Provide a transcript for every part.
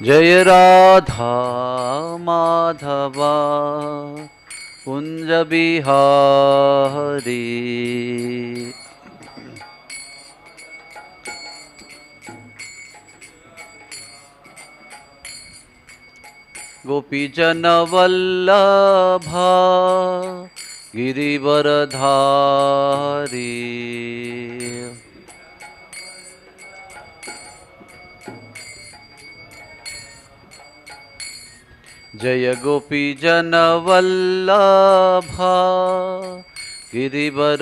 जय राधा माधवा कुंज बिहारी। गोपीजन वल्लभा गिरिवरधारी। जय गोपीजन वल्लभा गिरिवरधारी।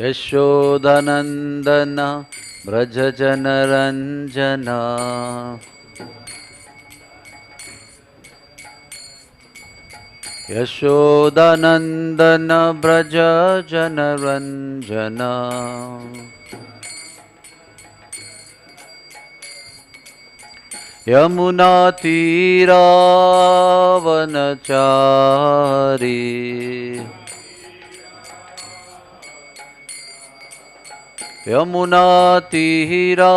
यशोदनंदन ब्रज जनरंजना। यशोदनंदन ब्रज जनरंजना। यमुना तीरावनचारी। यमुना तीरावनचारी।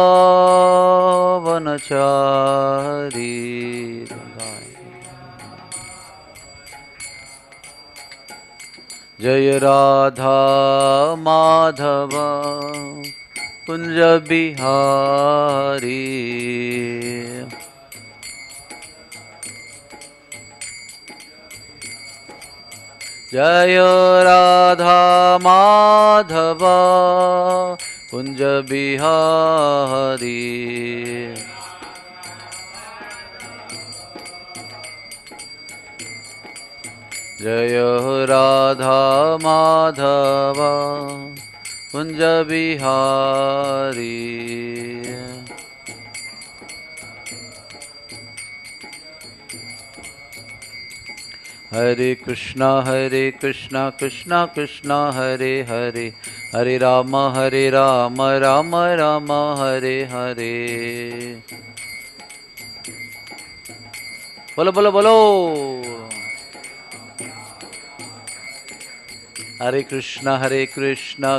जय राधा माधव कुंज बिहारी। जय राधा माधव कुंज बिहारी। जय राधा माधव कुंज बिहारी। हरे कृष्णा कृष्णा कृष्णा हरे हरे, हरे राम राम राम हरे हरे। बोलो बोलो बोलो। हरे कृष्णा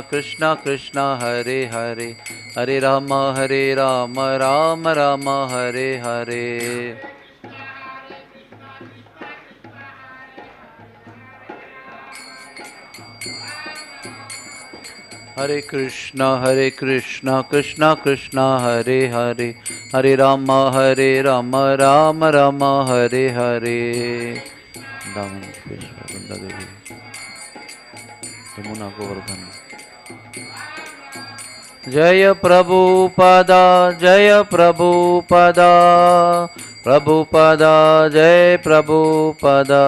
कृष्णा कृष्णा हरे हरे, हरे राम राम राम हरे हरे। हरे कृष्णा कृष्णा कृष्णा हरे हरे, हरे राम राम राम हरे हरे। यमुना गोवर्धन। जय प्रभुपदा जय प्रभुपदा, प्रभुपदा जय प्रभुपदा।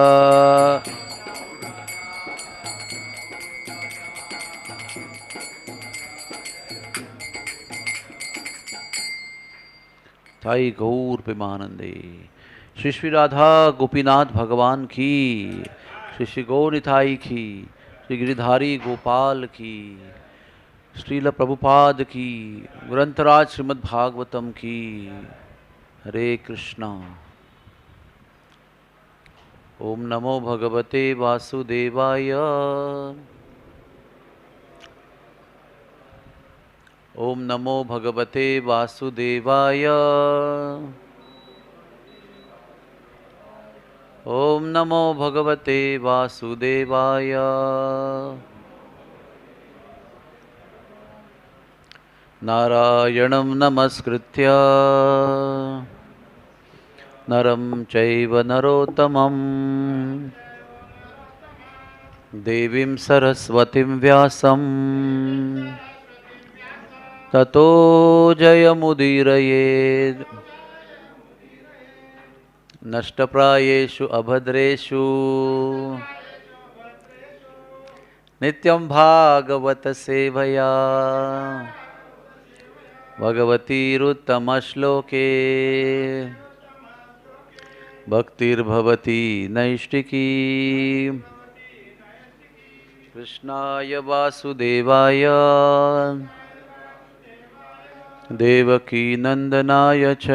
ताई गौर प्रेमानंदे। श्री श्री राधा गोपीनाथ भगवान की, श्री श्री गौर निताई की, श्री गिरिधारी गोपाल की, श्रील प्रभुपाद की, ग्रंथराज श्रीमद् भागवतम की। हरे कृष्णा। ओम नमो भगवते वासुदेवाय। ओम नमो भगवते वासुदेवाय। ओम नमो भगवते वासुदेवाय। नारायणं नमस्कृत्य नरं चैव नरोत्तमं, देवीं सरस्वतीं व्यासं ततो जयमुदीरयेत्। नष्टप्रायेषु अभद्रेषु नित्यं भागवत सेवया, भगवतीरुत्तमश्लोके भक्तिर्भवति नैष्टिकी। कृष्णाय वासुदेवाय देवकी नंदनाय च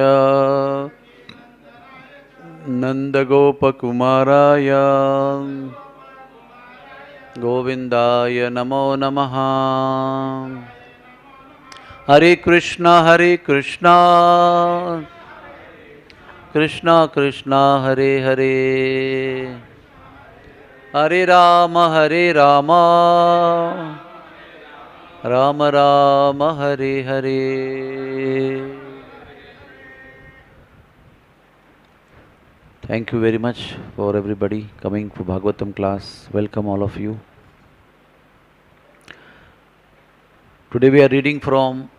नंदगोपकुमाराय Govindaya Namo Namaha. Hare Krishna, Hare Krishna, Krishna Krishna, Hare Hare, Hare Rama, Hare Rama, Rama Rama, Hare Hare. Thank you very much for everybody coming for Bhagavatam class. Welcome all of you. Today we are reading from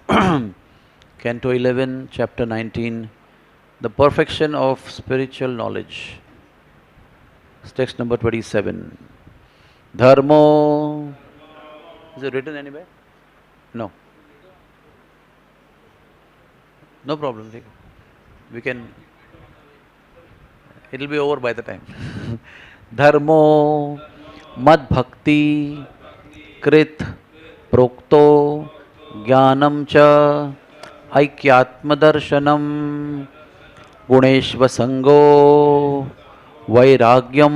Canto 11, Chapter 19, The Perfection of Spiritual Knowledge. It's text number 27. Dharmo. Is it written anywhere? No. No problem. We can. It will be over by the time. Dharmo mad bhakti krit prokto jnanam cha aikyatma darshanam guneshva sango vairagyam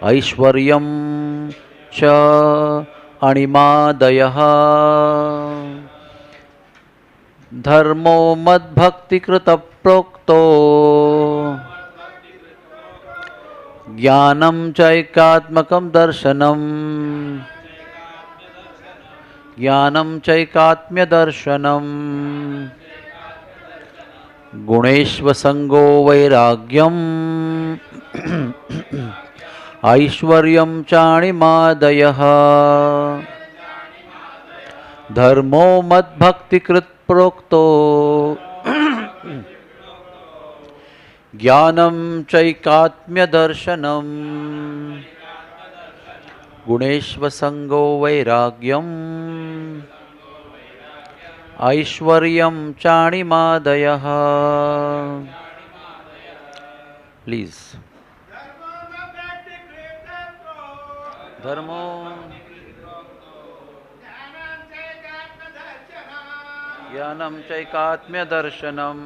aishwaryam cha animadayah. Dharmo mad bhakti krita prokto jnanam chaikatmakam darshanam jnanam chaikatmya darshanam guneshva sango vairagyam aishwaryam chanimadayah. Dharmo mad bhakti krit prokto jnanam chaikatmya darshanam guneshva sango vairagyam aishwaryam chanimadayah. Please. Dharmo jnanam chaikatmya darshanam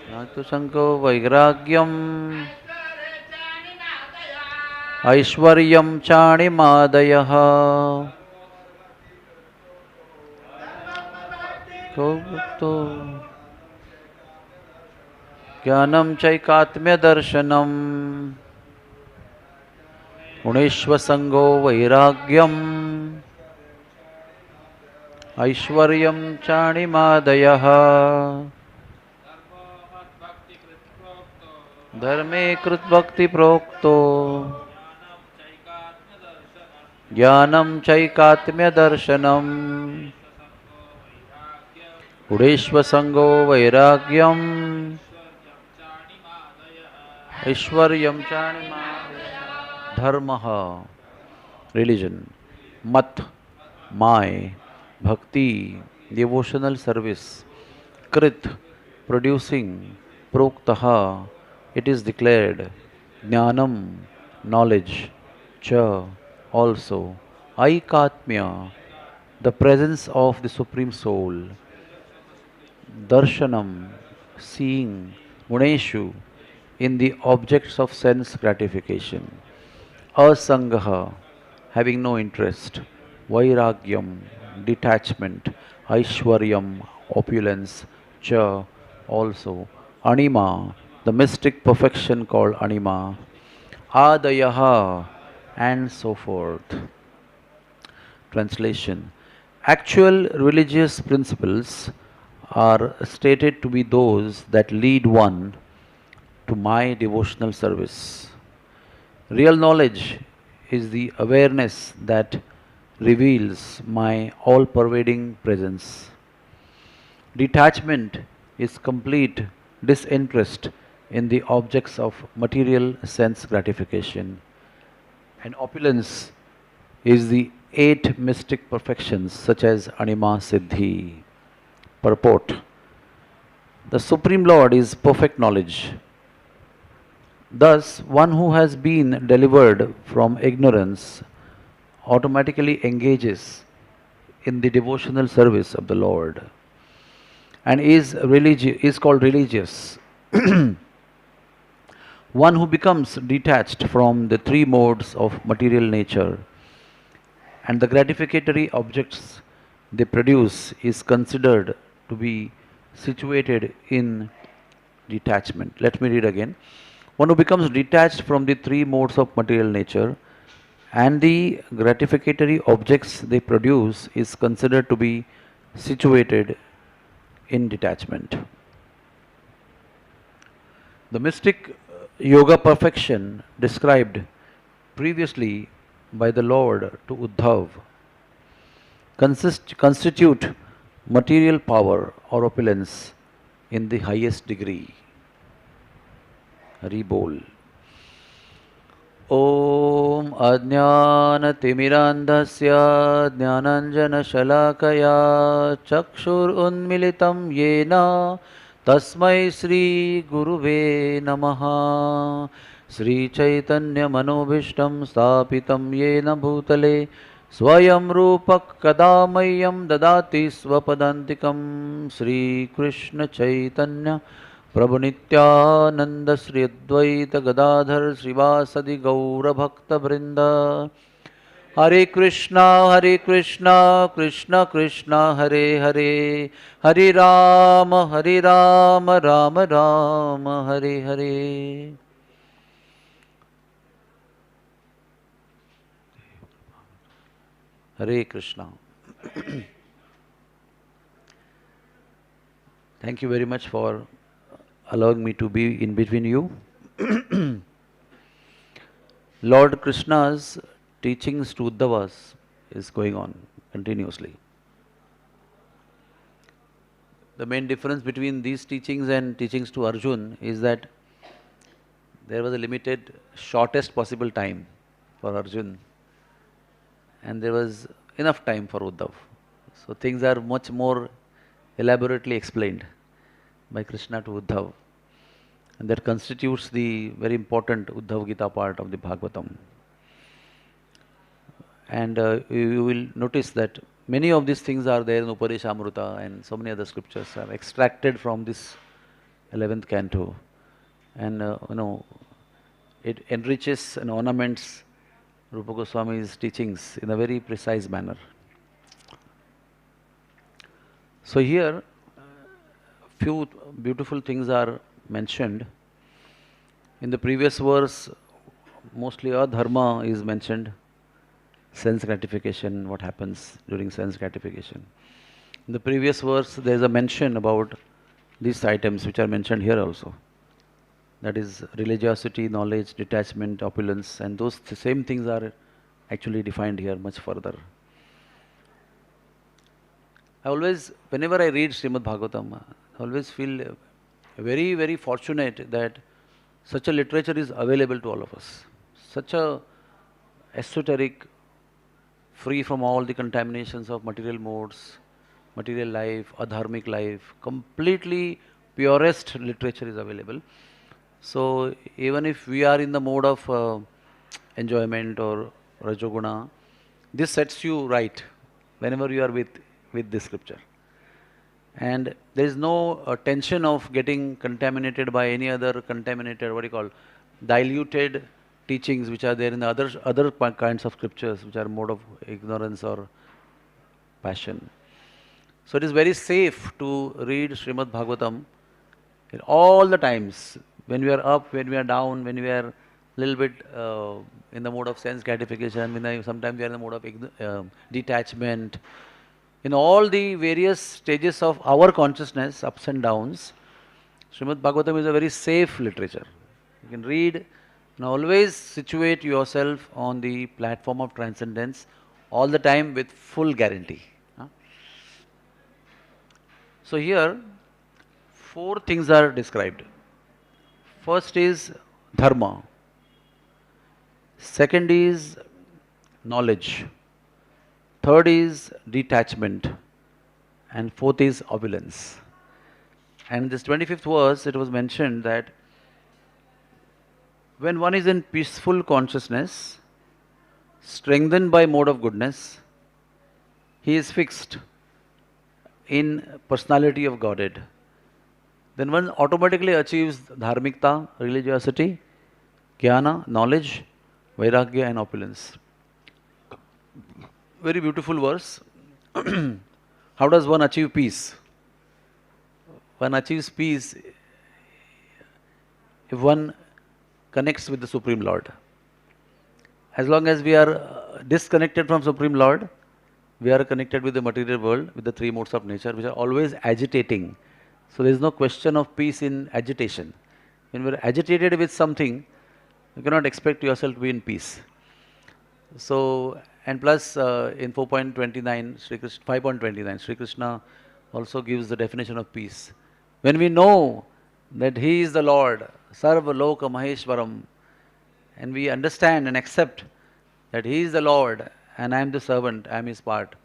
Natu sanko vairagyam aishwaryam chanimadayah. Jnanam chaikatmya darshanam guneshva sango vairagyam aishwaryam chanimadayah. Dharme krit bhakti prokto jnanam chaikatmya darshanam guneshva sango vairagyam aishwaryam chanimadayah. Dharma, religion. Mat, my. Bhakti, devotional service. Krit, producing. Proktaha, it is declared. Jnanam, knowledge. Cha, also. Aikatmya, the presence of the Supreme Soul. Darshanam, seeing. Guneshu, in the objects of sense gratification. Asangaha, having no interest. Vairagyam, detachment. Aishwaryam, opulence. Cha, also. Anima, the mystic perfection called Anima. Adayaha, and so forth. Translation. Actual religious principles are stated to be those that lead one to my devotional service. Real knowledge is the awareness that reveals my all-pervading presence. Detachment is complete disinterest in the objects of material sense gratification. And opulence is the 8 mystic perfections such as Anima Siddhi. Purport. The Supreme Lord is perfect knowledge. Thus, one who has been delivered from ignorance automatically engages in the devotional service of the Lord and is called religious. One who becomes detached from the three modes of material nature and the gratificatory objects they produce is considered to be situated in detachment. Let me read again. One who becomes detached from the three modes of material nature and the gratificatory objects they produce is considered to be situated in detachment. The mystic yoga perfection described previously by the Lord to Uddhav constitute material power or opulence in the highest degree. Hari Bol. Om Ajnanatimirandhasya Jnananjana Chakshur Unmilitam Yena Tasmai Sri Guruve Namaha. Sri Chaitanya Manobhishtam Stapitam Yena Bhutale Swayam Rupak Kadamayam Dadati Swapadantikam. Sri Krishna Chaitanya Prabhu Nityananda Sri Advaita Gadadhar Srivasadi Gaura Bhakta Vrinda. Hare Krishna, Krishna Krishna, Hare Hare, Hare Rama, Rama Rama, Hare Hare. Hare Krishna. Thank you very much for allowing me to be in between you. Lord Krishna's teachings to Uddhavas is going on continuously. The main difference between these teachings and teachings to Arjun is that there was a limited, shortest possible time for Arjun, and there was enough time for Uddhav. So things are much more elaborately explained by Krishna to Uddhav, and that constitutes the very important Uddhav Gita part of the Bhagavatam. And you will notice that many of these things are there in Upadeshamrita, and so many other scriptures are extracted from this 11th canto. And it enriches and ornaments Rupa Goswami's teachings in a very precise manner. So here, few beautiful things are mentioned. In the previous verse, mostly adharma is mentioned. Sense gratification, what happens during sense gratification. In the previous verse, there is a mention about these items which are mentioned here also. That is religiosity, knowledge, detachment, opulence, and those same things are actually defined here much further. I always, whenever I read Srimad Bhagavatam, I always feel very, very fortunate that such a literature is available to all of us. Such a esoteric, free from all the contaminations of material modes, material life, adharmic life, completely purest literature is available. So even if we are in the mode of enjoyment or rajoguna, this sets you right whenever you are with this scripture. And there is no tension of getting contaminated by any other contaminated, diluted teachings which are there in the other kinds of scriptures which are mode of ignorance or passion. So it is very safe to read Srimad Bhagavatam in all the times, when we are up, when we are down, when we are a little bit in the mode of sense gratification, sometimes we are in the mode of detachment. In all the various stages of our consciousness, ups and downs, Srimad Bhagavatam is a very safe literature. You can read and always situate yourself on the platform of transcendence all the time with full guarantee. So here, 4 things are described. First is dharma. Second is knowledge. Third is detachment. And fourth is opulence. And in this 25th verse, it was mentioned that when one is in peaceful consciousness, strengthened by mode of goodness, he is fixed in personality of Godhead. Then one automatically achieves dharmikta, religiosity, Jnana, knowledge, Vairagya and opulence. Very beautiful verse. How does one achieve peace? One achieves peace if one connects with the Supreme Lord. As long as we are disconnected from Supreme Lord, we are connected with the material world, with the three modes of nature, which are always agitating. So there is no question of peace in agitation. When we are agitated with something, you cannot expect yourself to be in peace. So, and plus in 4.29, 5.29, Sri Krishna also gives the definition of peace. When we know that He is the Lord, Sarva Loka Maheshwaram, and we understand and accept that He is the Lord and I am the servant, I am His part,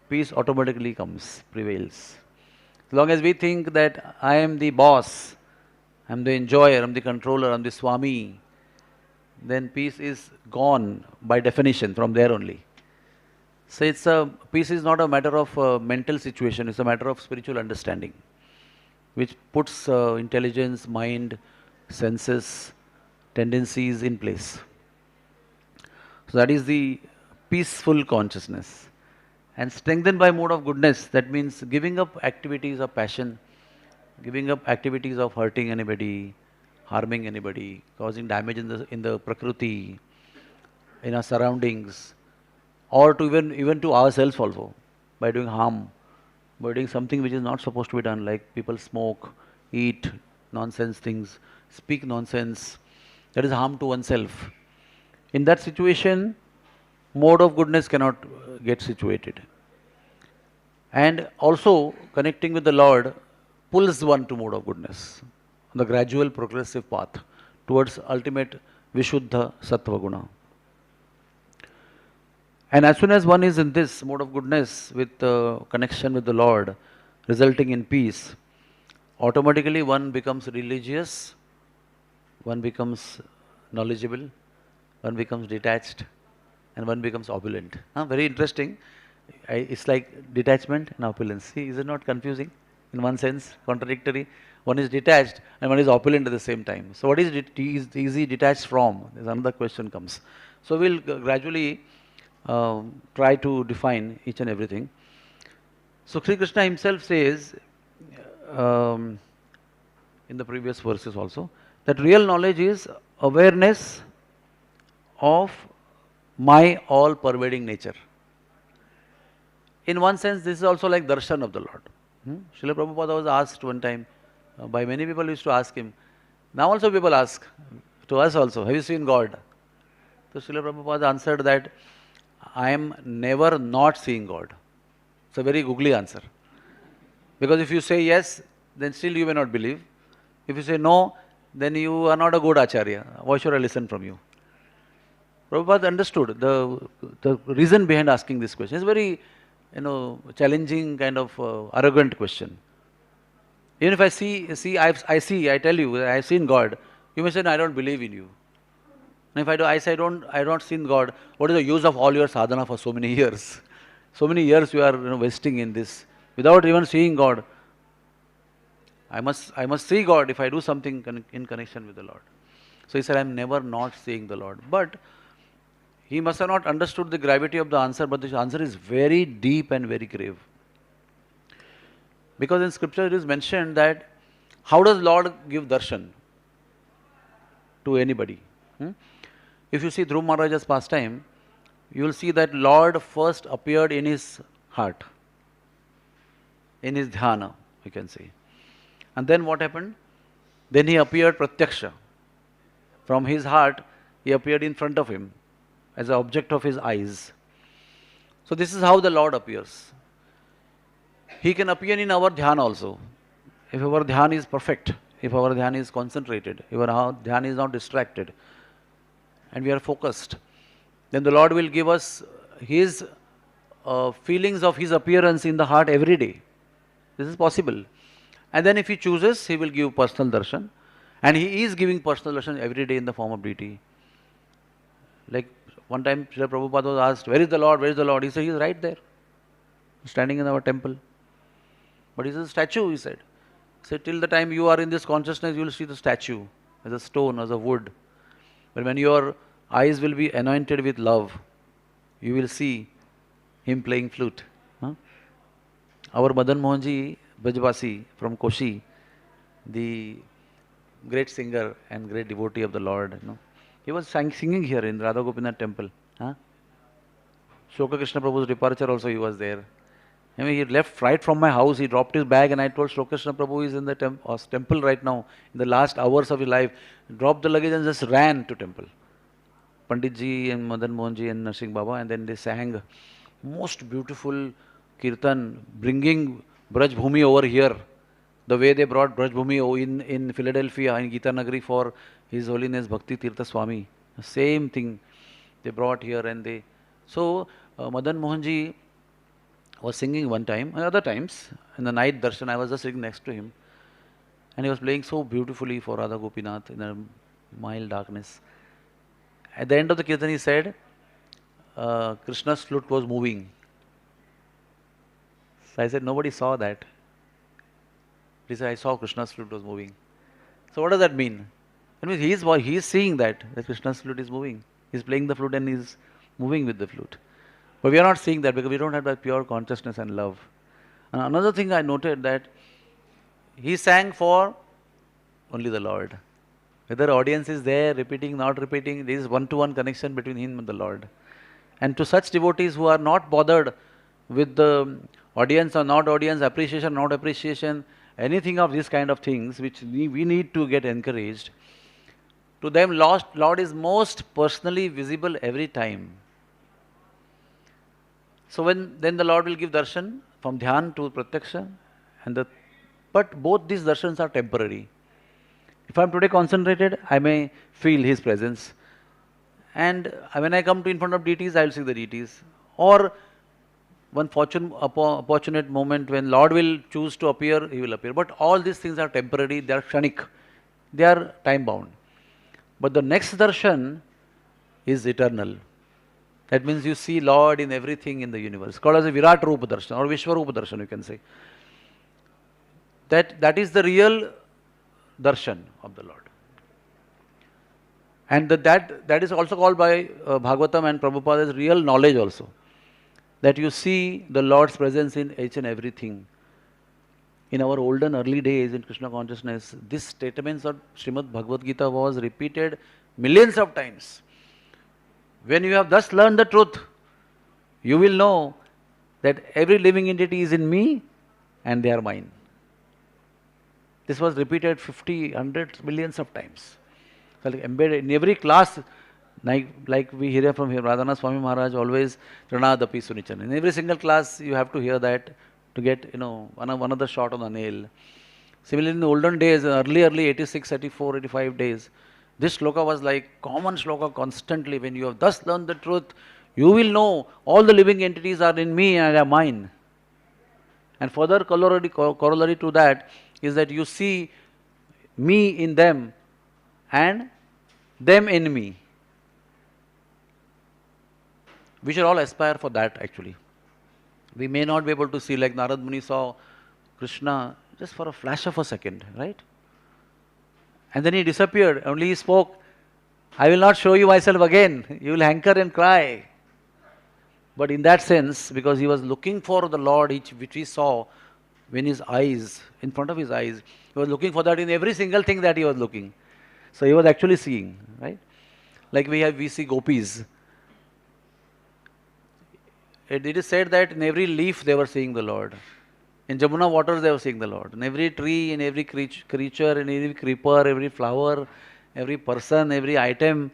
peace automatically comes, prevails. As long as we think that I am the boss, I am the enjoyer, I am the controller, I am the Swami, then peace is gone by definition from there only. So peace is not a matter of mental situation, it's a matter of spiritual understanding, which puts intelligence, mind, senses, tendencies in place. So that is the peaceful consciousness. And strengthened by mode of goodness, that means giving up activities of passion, giving up activities of hurting anybody, harming anybody, causing damage in the prakriti, in our surroundings, or to even to ourselves also, by doing harm, by doing something which is not supposed to be done, like people smoke, eat nonsense things, speak nonsense, that is harm to oneself. In that situation, mode of goodness cannot get situated. And also, connecting with the Lord pulls one to mode of goodness, on the gradual progressive path towards ultimate Vishuddha Sattva Guna. And as soon as one is in this mode of goodness with connection with the Lord, resulting in peace, automatically one becomes religious, one becomes knowledgeable, one becomes detached, and one becomes opulent. Very interesting. It's like detachment and opulence. See, is it not confusing? In one sense, contradictory. One is detached and one is opulent at the same time. So what is he detached from? There's another question comes. So we'll gradually try to define each and everything. So Sri Krishna himself says, in the previous verses also, that real knowledge is awareness of my all-pervading nature. In one sense, this is also like darshan of the Lord. Srila Prabhupada was asked one time, by many people used to ask him, now also people ask, to us also, have you seen God? So Srila Prabhupada answered that, I am never not seeing God. It's a very googly answer. Because if you say yes, then still you may not believe. If you say no, then you are not a good acharya. Why should I listen from you? Prabhupada understood the reason behind asking this question. It's very, challenging kind of arrogant question. Even if I tell you, I've seen God, you may say, no, I don't believe in you. And if I say I don't seen God, what is the use of all your sadhana for so many years? So many years you are wasting in this without even seeing God. I must see God if I do something in connection with the Lord. So he said, I am never not seeing the Lord. But he must have not understood the gravity of the answer, but the answer is very deep and very grave. Because in scripture it is mentioned that how does Lord give darshan to anybody? If you see Dhruv Maharaja's pastime, you will see that Lord first appeared in his heart, in his dhyana, you can say. And then what happened? Then he appeared pratyaksha. From his heart, he appeared in front of him as an object of his eyes. So this is how the Lord appears. He can appear in our dhyana also. If our dhyana is perfect, if our dhyana is concentrated, if our dhyana is not distracted, and we are focused, then the Lord will give us His feelings of His appearance in the heart every day. This is possible. And then if He chooses, He will give personal darshan. And He is giving personal darshan every day in the form of deity. Like one time Srila Prabhupada was asked, where is the Lord? Where is the Lord? He said, He is right there, standing in our temple. But He is a statue, he said. He said, till the time you are in this consciousness, you will see the statue as a stone, as a wood. But when your eyes will be anointed with love, you will see him playing flute. Huh? Our Madan Mohanji Brajvasi from Koshi, the great singer and great devotee of the Lord, he was singing here in Radha Gopinath temple. Huh? Shoka Krishna Prabhu's departure also he was there. I mean, he left right from my house, he dropped his bag and I told Shloka Krishna Prabhu is in the temple right now, in the last hours of his life. Dropped the luggage and just ran to temple. Pandit ji and Madan Mohan ji and Narsingh Baba, and then they sang most beautiful kirtan, bringing Braj Bhumi over here. The way they brought Braj Bhumi in Philadelphia, in Gita Nagari for His Holiness Bhakti Tirtha Swami. The same thing they brought here and they... So, Madan Mohan ji was singing one time, and other times, in the night darshan, I was just sitting next to him. And he was playing so beautifully for Radha Gopinath in a mild darkness. At the end of the kirtan, he said, Krishna's flute was moving. So I said, nobody saw that. He said, I saw Krishna's flute was moving. So what does that mean? It means he is seeing that Krishna's flute is moving. He's playing the flute and he's moving with the flute. But we are not seeing that because we don't have that pure consciousness and love. And another thing I noted that he sang for only the Lord. Whether audience is there, repeating, not repeating, there is one-to-one connection between him and the Lord. And to such devotees who are not bothered with the audience or not audience, appreciation, not appreciation, anything of these kind of things which we need to get encouraged, to them Lord is most personally visible every time. So then the Lord will give darshan from dhyan to pratyaksha, but both these darshans are temporary. If I am today concentrated, I may feel His presence. And when I come to in front of deities, I will see the deities. Or one opportunate moment when Lord will choose to appear, He will appear. But all these things are temporary, they are kshanik, they are time bound. But the next darshan is eternal. That means you see Lord in everything in the universe. Called as a Virat Rupa Darshan or Vishwarup Darshan, you can say. That is the real darshan of the Lord. And that is also called by Bhagavatam and Prabhupada as real knowledge also. That you see the Lord's presence in each and everything. In our olden early days in Krishna consciousness, this statements of Srimad Bhagavad Gita was repeated millions of times. When you have thus learned the truth, you will know that every living entity is in me and they are mine. This was repeated 50, hundreds, millions of times. So like embedded in every class, like we hear from here, Radhanath Swami Maharaj always, Ranadapi Sunichan. In every single class, you have to hear that to get, another shot on the nail. Similarly, in the olden days, early 86, 84, 85 days, this shloka was like common shloka constantly. When you have thus learned the truth, you will know all the living entities are in me and are mine. And further corollary to that is that you see me in them and them in me. We should all aspire for that actually. We may not be able to see like Narad Muni saw Krishna just for a flash of a second, right? And then he disappeared, only he spoke, I will not show you myself again, you will hanker and cry. But in that sense, because he was looking for the Lord which he saw in his eyes, in front of his eyes, he was looking for that in every single thing that he was looking. So he was actually seeing, right? Like we see gopis. It is said that in every leaf they were seeing the Lord. In Jamuna waters they were seeing the Lord. In every tree, in every creature, in every creeper, every flower, every person, every item,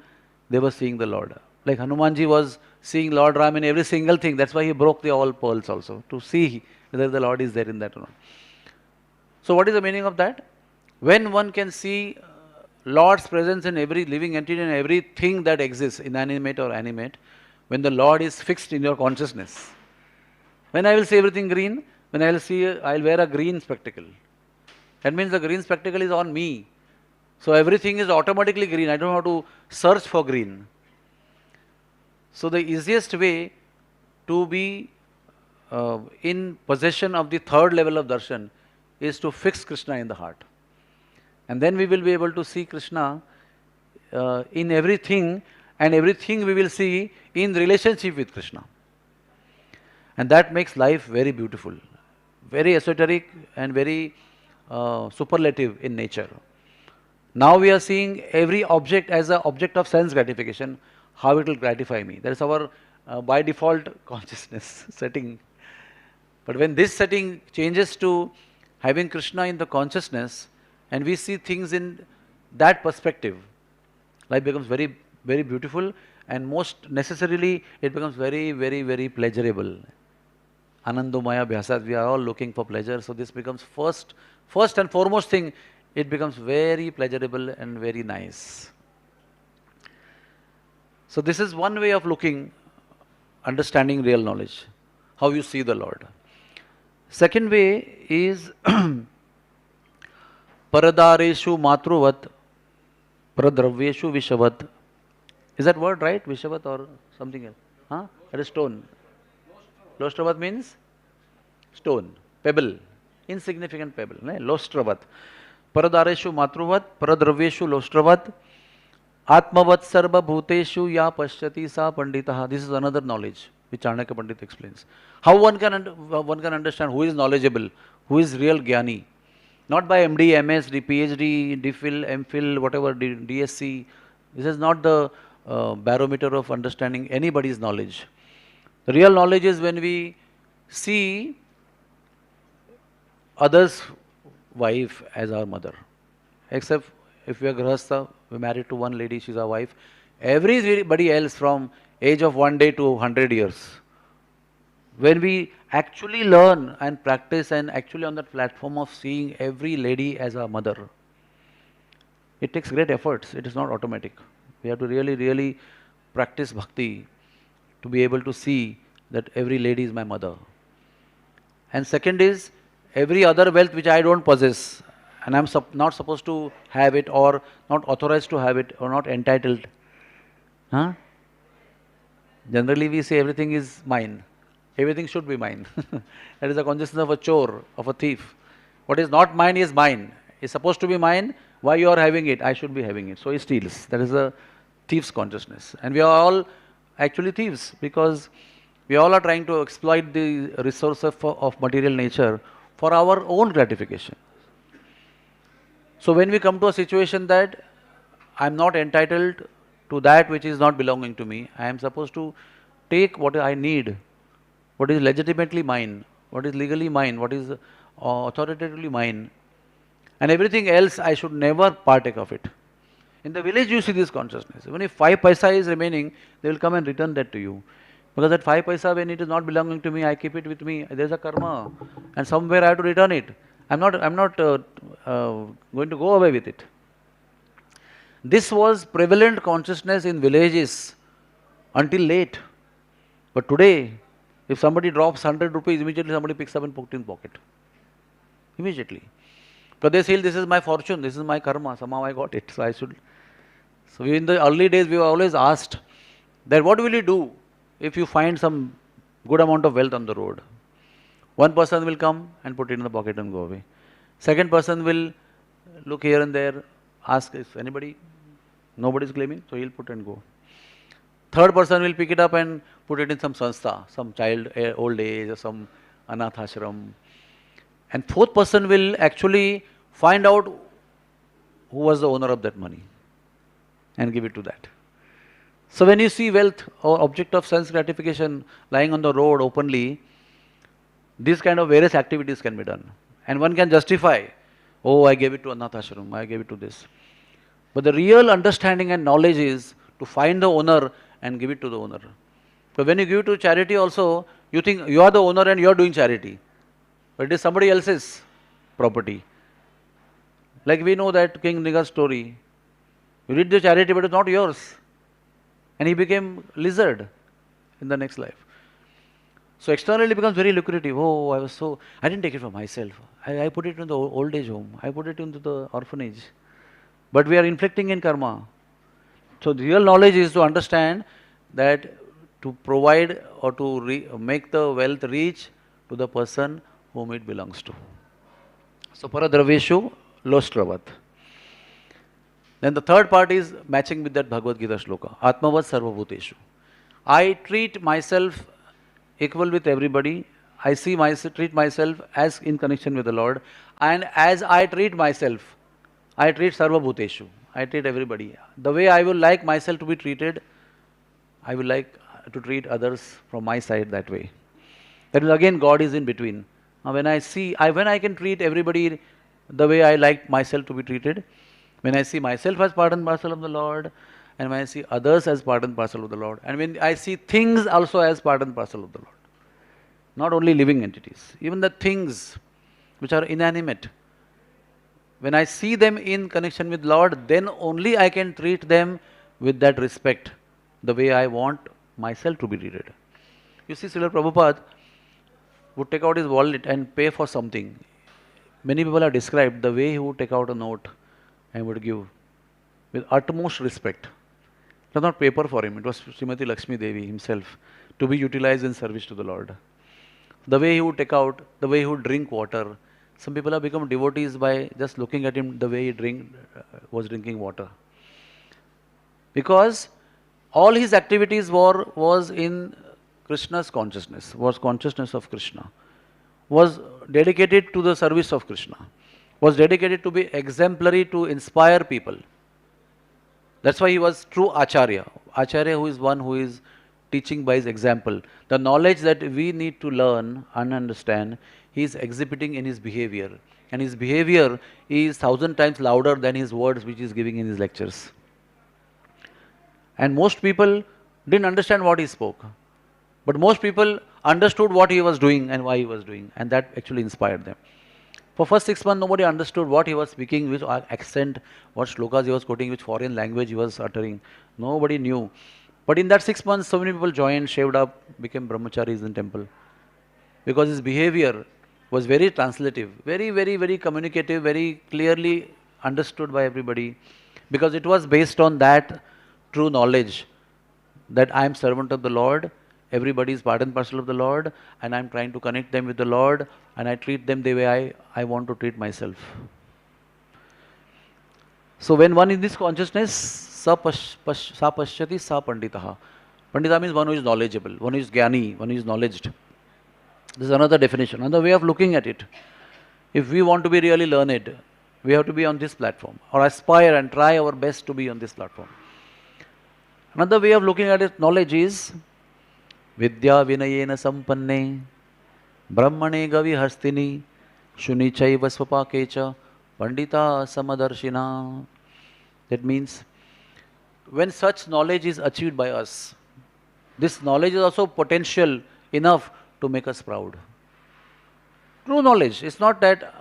they were seeing the Lord. Like Hanumanji was seeing Lord Ram in every single thing. That's why he broke the all pearls also, to see whether the Lord is there in that or not. So what is the meaning of that? When one can see Lord's presence in every living entity and everything that exists, inanimate or animate, when the Lord is fixed in your consciousness. When I will see everything green, when I will wear a green spectacle. That means the green spectacle is on me. So everything is automatically green. I don't have to search for green. So the easiest way to be in possession of the third level of darshan is to fix Krishna in the heart. And then we will be able to see Krishna in everything, and everything we will see in relationship with Krishna. And that makes life very beautiful, very esoteric and very superlative in nature. Now we are seeing every object as an object of sense gratification, how it will gratify me. That is our by default consciousness setting. But when this setting changes to having Krishna in the consciousness, and we see things in that perspective, life becomes very, very beautiful, and most necessarily it becomes very, very, very pleasurable. Anandamaya Bhyasat, we are all looking for pleasure, so this becomes first and foremost thing, it becomes very pleasurable and very nice. So this is one way of looking, understanding real knowledge, how you see the Lord. Second way is Paradareshu Matruvat Pradravyeshu Vishavat. Is that word right? Vishavat or something else? Huh? That is stone. Lostravat means stone, pebble, insignificant pebble. Lostravat. Paradareshu Matruvat Pradravyeshu Lostravat Atmavat Sarva Bhuteshu Ya Pashyati Sa Panditaha. This is another knowledge which Chanakya Pandit explains. How one can understand who is knowledgeable, who is real Jnani. Not by MD, MS, PhD, DPhil, MPhil, whatever, DSc. This is not the barometer of understanding anybody's knowledge. The real knowledge is when we see others' wife as our mother. Except if we are Grahastha, we are married to one lady, she is our wife. Everybody else from age of 1 day to 100 years. When we actually learn and practice and actually on that platform of seeing every lady as our mother, it takes great efforts, it is not automatic. We have to really, really practice bhakti to be able to see that every lady is my mother. And second is, every other wealth which I don't possess, and I am not supposed to have it, or not authorized to have it, or not entitled. Huh? Generally we say everything is mine. Everything should be mine. That is the consciousness of a chore, of a thief. What is not mine is mine. It's supposed to be mine. Why you are having it? I should be having it. So he steals. That is a thief's consciousness. And we are all actually thieves, because we all are trying to exploit the resources of material nature for our own gratification. So when we come to a situation that I am not entitled to that which is not belonging to me, I am supposed to take what I need, what is legitimately mine, what is legally mine, what is authoritatively mine, and everything else I should never partake of it. In the village you see this consciousness. Even if 5 paisa is remaining, they will come and return that to you. Because that 5 paisa, when it is not belonging to me, I keep it with me. There is a karma, and somewhere I have to return it. I'm not going to go away with it. This was prevalent consciousness in villages until late. But today, if somebody drops 100 rupees, immediately somebody picks up and puts it in pocket. Immediately. Because they feel this is my fortune, this is my karma, somehow I got it, so I should. So in the early days, we were always asked that what will you do if you find some good amount of wealth on the road? One person will come and put it in the pocket and go away. Second person will look here and there, ask if nobody is claiming, so he'll put and go. Third person will pick it up and put it in some sanstha, some child old age or some anath ashram. And fourth person will actually find out who was the owner of that money and give it to that. So when you see wealth or object of sense gratification lying on the road openly, these kind of various activities can be done. And one can justify, oh, I gave it to anath ashram, I gave it to this. But the real understanding and knowledge is to find the owner and give it to the owner. So when you give it to charity also, you think you are the owner and you are doing charity. But it is somebody else's property. Like we know that King Niggar's story. You did the charity, but it's not yours. And he became lizard in the next life. So externally it becomes very lucrative. Oh, I didn't take it for myself. I put it in the old age home. I put it into the orphanage. But we are inflicting in karma. So the real knowledge is to understand that to provide or to make the wealth reach to the person whom it belongs to. So paradraveshu lostravat. Then the third part is matching with that Bhagavad Gita shloka. Atmavat sarvabhuteshu. I treat myself equal with everybody. I see myself, treat myself as in connection with the Lord. And as I treat myself, I treat sarvabhuteshu. I treat everybody. The way I will like myself to be treated, I will like to treat others from my side that way. That is again, God is in between. Now when I see, when I can treat everybody the way I like myself to be treated, when I see myself as part and parcel of the Lord, and when I see others as part and parcel of the Lord, and when I see things also as part and parcel of the Lord, not only living entities, even the things which are inanimate, when I see them in connection with Lord, then only I can treat them with that respect, the way I want myself to be treated. You see, Srila Prabhupada would take out his wallet and pay for something. Many people have described the way he would take out a note and would give with utmost respect. It was not paper for him, it was Srimati Lakshmi Devi himself to be utilized in service to the Lord. The way he would take out, the way he would drink water. Some people have become devotees by just looking at him the way he was drinking water. Because all his activities was in Krishna's consciousness, was consciousness of Krishna, was dedicated to the service of Krishna, was dedicated to be exemplary to inspire people. That's why he was true Acharya. Acharya who is one who is teaching by his example. The knowledge that we need to learn and understand, he is exhibiting in his behavior. And his behavior is 1,000 times louder than his words which he is giving in his lectures. And most people didn't understand what he spoke. But most people understood what he was doing and why he was doing. And that actually inspired them. For first 6 months, nobody understood what he was speaking, which accent, what shlokas he was quoting, which foreign language he was uttering. Nobody knew. But in that 6 months, so many people joined, shaved up, became brahmacharis in temple. Because his behavior was very translative, very communicative, very clearly understood by everybody. Because it was based on that true knowledge that I am servant of the Lord, everybody is part and parcel of the Lord, and I am trying to connect them with the Lord, and I treat them the way I want to treat myself. So when one is this consciousness, sa pashyati sa panditaha. Pandita means one who is knowledgeable, one who is jnani, one who is knowledged. This is another definition, another way of looking at it. If we want to be really learned, we have to be on this platform, or aspire and try our best to be on this platform. Another way of looking at it, knowledge is Vidya vinayena sampanne brahmane gavi hastini shunichaiva swapakecha pandita samadarshina. That means when such knowledge is achieved by us, this knowledge is also potential enough to make us proud. True knowledge. It's not that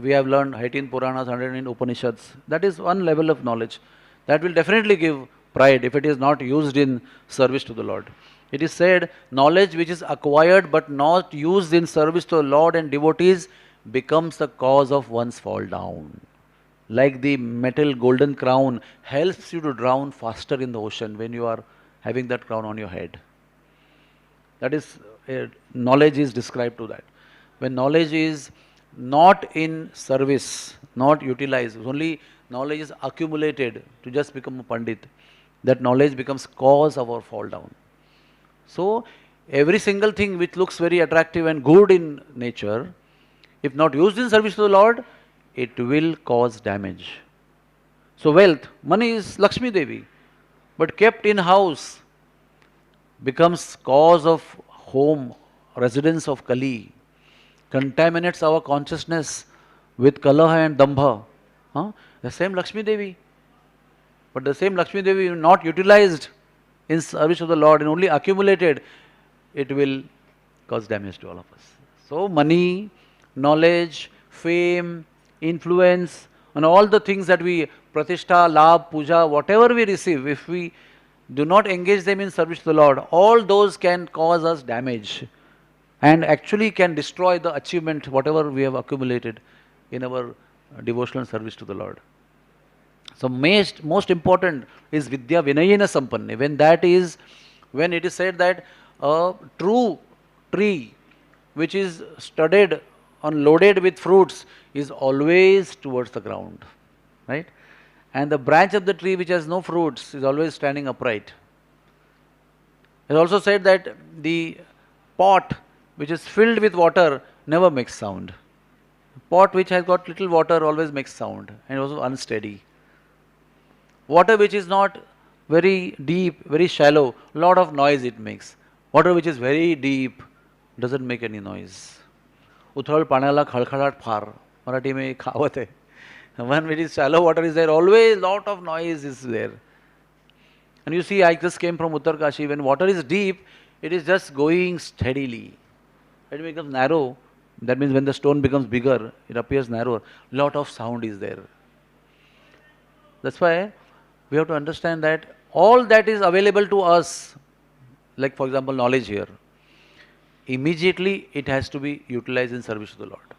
we have learned 18 Puranas, 100 Upanishads. That is one level of knowledge. That will definitely give pride if it is not used in service to the Lord. It is said, knowledge which is acquired but not used in service to the Lord and devotees becomes the cause of one's fall down. Like the metal golden crown helps you to drown faster in the ocean when you are having that crown on your head. That is, knowledge is described to that. When knowledge is not in service, not utilized, only knowledge is accumulated to just become a pandit, that knowledge becomes cause of our fall down. So, every single thing which looks very attractive and good in nature, if not used in service to the Lord, it will cause damage. So, wealth, money is Lakshmi Devi, but kept in house becomes cause of home, residence of Kali, contaminates our consciousness with Kalaha and Dambha. The same Lakshmi Devi, but the same Lakshmi Devi not utilized in service of the Lord and only accumulated, it will cause damage to all of us. So money, knowledge, fame, influence, and all the things that we, pratishtha, labh, puja, whatever we receive, if we do not engage them in service to the Lord, all those can cause us damage and actually can destroy the achievement, whatever we have accumulated in our devotional service to the Lord. So most important is Vidya Vinayena Sampanne. When it is said that a true tree which is studded and loaded with fruits is always towards the ground, right? And the branch of the tree which has no fruits is always standing upright. It is also said that the pot which is filled with water never makes sound. Pot which has got little water always makes sound and also unsteady. Water which is not very deep, very shallow, lot of noise it makes. Water which is very deep doesn't make any noise. उथळ पाण्याला खळखळाट फार मराठी में एक कहावत है. When it is shallow water is there, always lot of noise is there. And you see, I just came from Uttarkashi. When water is deep, it is just going steadily. When it becomes narrow, that means when the stone becomes bigger, it appears narrower. Lot of sound is there. That's why we have to understand that all that is available to us, like for example knowledge here, immediately it has to be utilized in service to the Lord.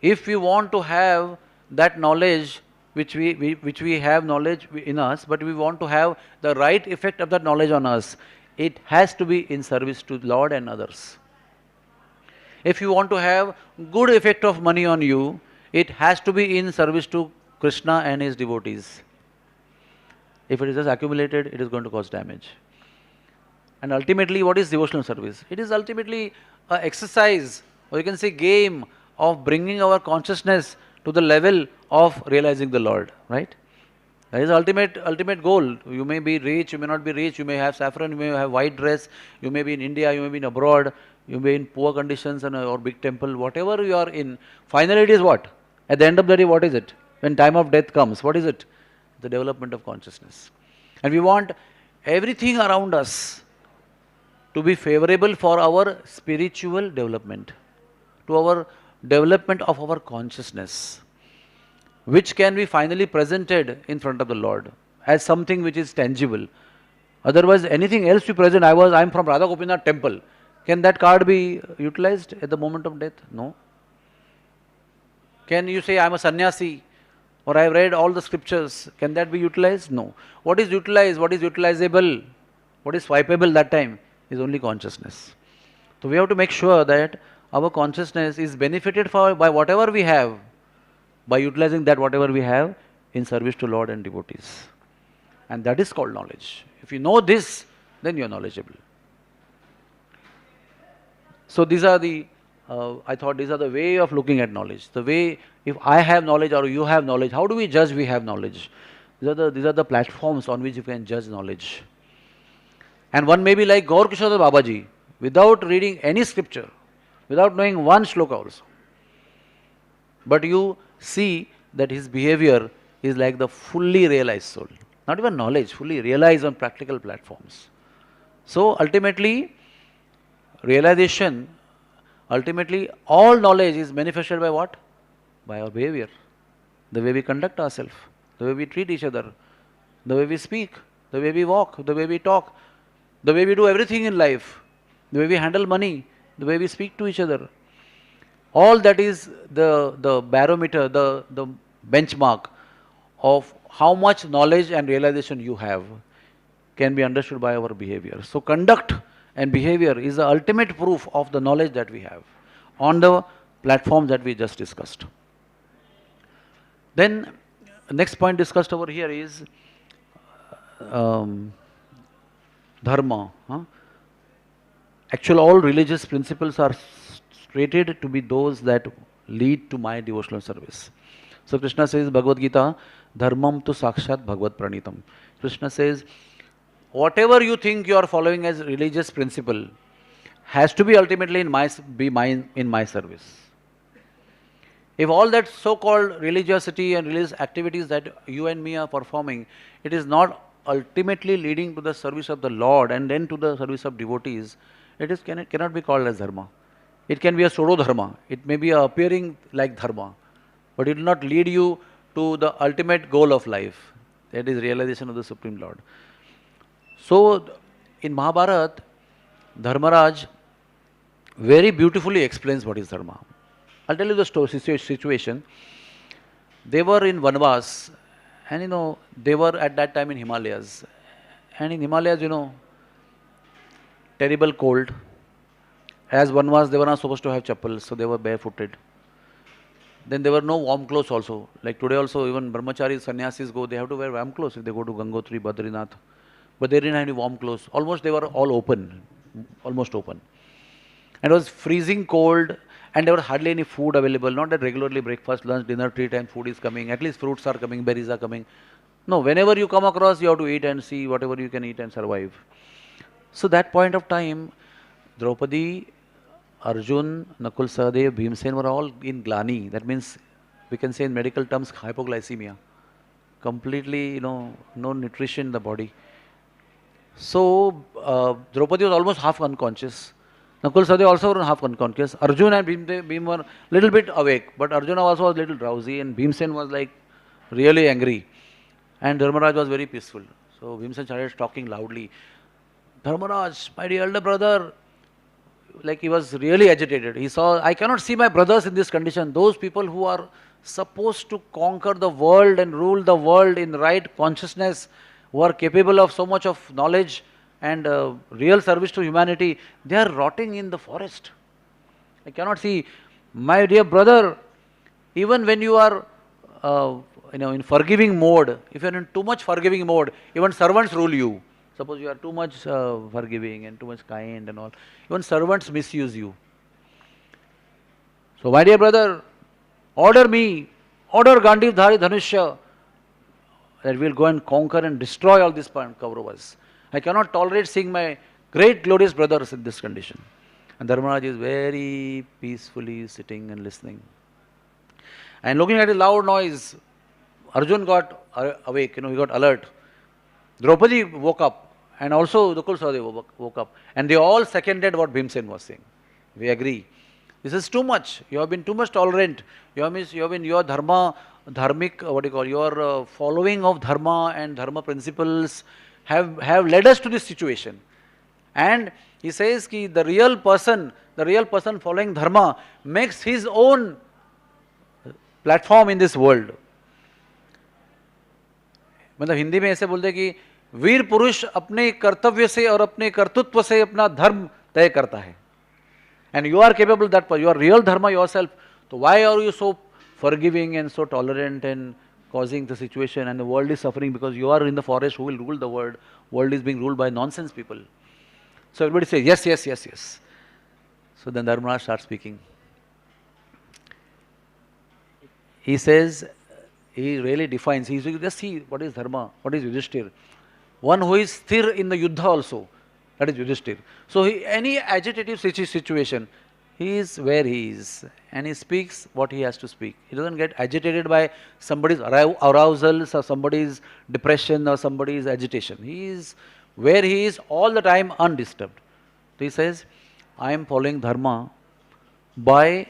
If we want to have that knowledge which we have knowledge in us, but we want to have the right effect of that knowledge on us, it has to be in service to Lord and others. If you want to have good effect of money on you, it has to be in service to Krishna and his devotees. If it is just accumulated, it is going to cause damage. And ultimately, what is devotional service? It is ultimately an exercise, or you can say game, of bringing our consciousness to the level of realizing the Lord, right? That is the ultimate goal. You may be rich, you may not be rich, you may have saffron, you may have white dress, you may be in India, you may be in abroad, you may be in poor conditions or big temple, whatever you are in. Finally it is what? At the end of the day, what is it? When time of death comes, what is it? The development of consciousness. And we want everything around us to be favorable for our spiritual development, to our development of our consciousness, which can be finally presented in front of the Lord as something which is tangible. Otherwise, anything else you present, I am from Radha Gopinath temple. Can that card be utilized at the moment of death? No. Can you say I am a sannyasi or I have read all the scriptures? Can that be utilized? No. What is utilized, what is utilizable, what is swipeable that time is only consciousness. So we have to make sure that our consciousness is benefited by whatever we have, by utilizing that whatever we have in service to Lord and devotees. And that is called knowledge. If you know this, then you are knowledgeable. So these are the, I thought these are the way of looking at knowledge. The way, if I have knowledge or you have knowledge, how do we judge we have knowledge? These are the platforms on which you can judge knowledge. And one may be like Gaur Kishore Babaji, without reading any scripture, without knowing one shloka also. But you see that his behavior is like the fully realized soul. Not even knowledge, fully realized on practical platforms. So ultimately, realization, ultimately all knowledge is manifested by what? By our behavior. The way we conduct ourselves, the way we treat each other, the way we speak, the way we walk, the way we talk, the way we do everything in life, the way we handle money, the way we speak to each other. All that is the barometer, the benchmark of how much knowledge and realization you have can be understood by our behavior. So conduct and behavior is the ultimate proof of the knowledge that we have on the platforms that we just discussed. Then next point discussed over here is dharma. Actually, all religious principles are stated to be those that lead to my devotional service. So Krishna says, Bhagavad Gita, dharmam tu sakshat bhagavad pranitam. Krishna says, whatever you think you are following as religious principle has to be ultimately in my service. If all that so-called religiosity and religious activities that you and me are performing, it is not ultimately leading to the service of the Lord and then to the service of devotees, it cannot be called as dharma. It can be a pseudo dharma. It may be appearing like dharma, but it will not lead you to the ultimate goal of life, that is realization of the Supreme Lord. So in Mahabharata, Dharmaraj very beautifully explains what is dharma. I'll tell you the situation. They were in Vanvas, and they were at that time in Himalayas. And in Himalayas, terrible cold. As Vanvas, they were not supposed to have chappals, so they were barefooted. Then there were no warm clothes also. Like today also, even brahmacharis, sannyasis go, they have to wear warm clothes if they go to Gangotri, Badrinath. But they didn't have any warm clothes. Almost they were all open, almost open. And it was freezing cold, and there was hardly any food available. Not that regularly breakfast, lunch, dinner, 3 times food is coming. At least fruits are coming, berries are coming. No, whenever you come across, you have to eat and see whatever you can eat and survive. So that point of time, Draupadi, Arjun, Nakul, Sahadev, Bhimsen were all in glani. That means, we can say in medical terms, hypoglycemia. Completely, no nutrition in the body. So, Draupadi was almost half unconscious. Nakul, Sahadev also were half unconscious. Arjun and Bhim were little bit awake, but Arjuna also was little drowsy, and Bhimsen was like really angry. And Dharmaraj was very peaceful. So, Bhimsen started talking loudly. Dharmaraj, my dear elder brother, like he was really agitated. He saw, I cannot see my brothers in this condition. Those people who are supposed to conquer the world and rule the world in right consciousness, who are capable of so much of knowledge and real service to humanity, they are rotting in the forest. I cannot see. My dear brother, even when you are in forgiving mode, if you are in too much forgiving mode, even servants rule you. Suppose you are too much forgiving and too much kind and all, even servants misuse you. So my dear brother, order me, order Gandiv Dhari Dhanushya, that we will go and conquer and destroy all these Kauravas. I cannot tolerate seeing my great glorious brothers in this condition. And Dharmaraj is very peacefully sitting and listening. And looking at a loud noise, Arjun got awake, he got alert. Draupadi woke up, and also Nakul Sahadev woke up. And they all seconded what Bhimsen was saying. We agree. This is too much. You have been too much tolerant. You have been your your following of dharma and dharma principles have led us to this situation. And he says that the real person following dharma makes his own platform in this world. मतलब हिंदी में ऐसे बोलते कि वीर पुरुष अपने कर्तव्य से और अपने कर्तृत्व से अपना धर्म तय करता है. And you are capable that you are real dharma yourself. So why are you so forgiving and so tolerant and causing the situation, and the world is suffering because you are in the forest who will rule the world. World is being ruled by nonsense people. So everybody says yes, yes, yes, yes. So then Dharmaraj starts speaking. He says, he really defines, he says, just see what is dharma, what is Yudhishthir. One who is sthir in the yuddha also, that is Yudhishthir. So any agitative situation, he is where he is, and he speaks what he has to speak. He doesn't get agitated by somebody's arousals or somebody's depression or somebody's agitation. He is where he is all the time undisturbed. So he says, I am following dharma by